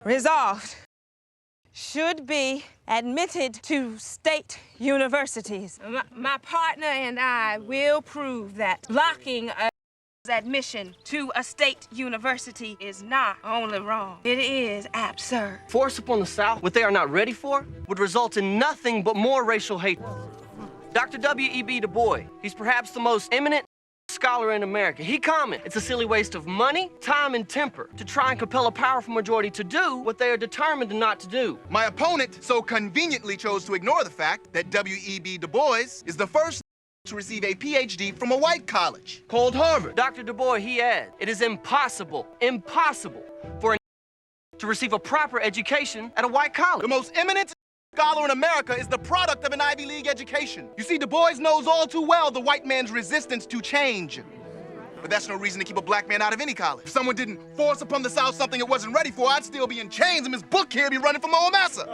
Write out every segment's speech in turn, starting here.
Resolved, should be admitted to state universities. My partner and I will prove that blocking admission to a state university is not only wrong, it is absurd. Force upon the South what they are not ready for would result in nothing but more racial hate. Dr. W.E.B. Du Bois, he's perhaps the most eminent scholar in America. He commented, it's a silly waste of money, time, and temper to try and compel a powerful majority to do what they are determined not to do. My opponent so conveniently chose to ignore the fact that W.E.B. Du Bois is the first to receive a PhD from a white college called Harvard. Dr. Du Bois, he adds, it is impossible for to receive a proper education at a white college. The most eminent scholar in America is the product of an Ivy League education. You see, Du Bois knows all too well the white man's resistance to change. But that's no reason to keep a black man out of any college. If someone didn't force upon the South something it wasn't ready for, I'd still be in chains and Miss Book here be running for Moa Massa.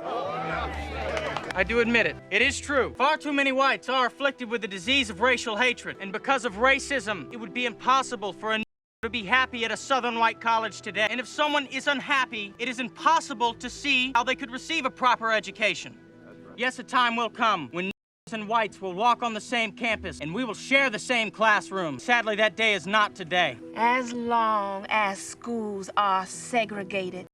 I do admit it. It is true. Far too many whites are afflicted with the disease of racial hatred. And because of racism, it would be impossible for a to be happy at a Southern white college today. And if someone is unhappy, it is impossible to see how they could receive a proper education. Yes, a time will come when and whites will walk on the same campus and we will share the same classroom. Sadly, that day is not today. As long as schools are segregated,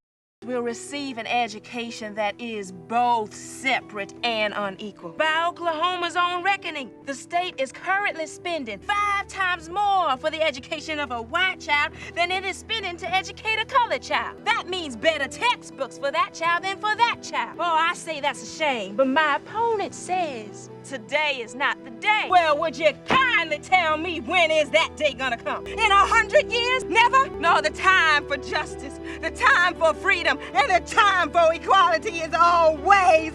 we'll receive an education that is both separate and unequal. By Oklahoma's own reckoning, the state is currently spending 5 times more for the education of a white child than it is spending to educate a colored child. That means better textbooks for that child than for that child. Oh, I say that's a shame, but my opponent says today is not the day. Well, would you kindly tell me when is that day gonna come? In 100 years? Never? No, the time for justice, the time for freedom, and the time for equality is always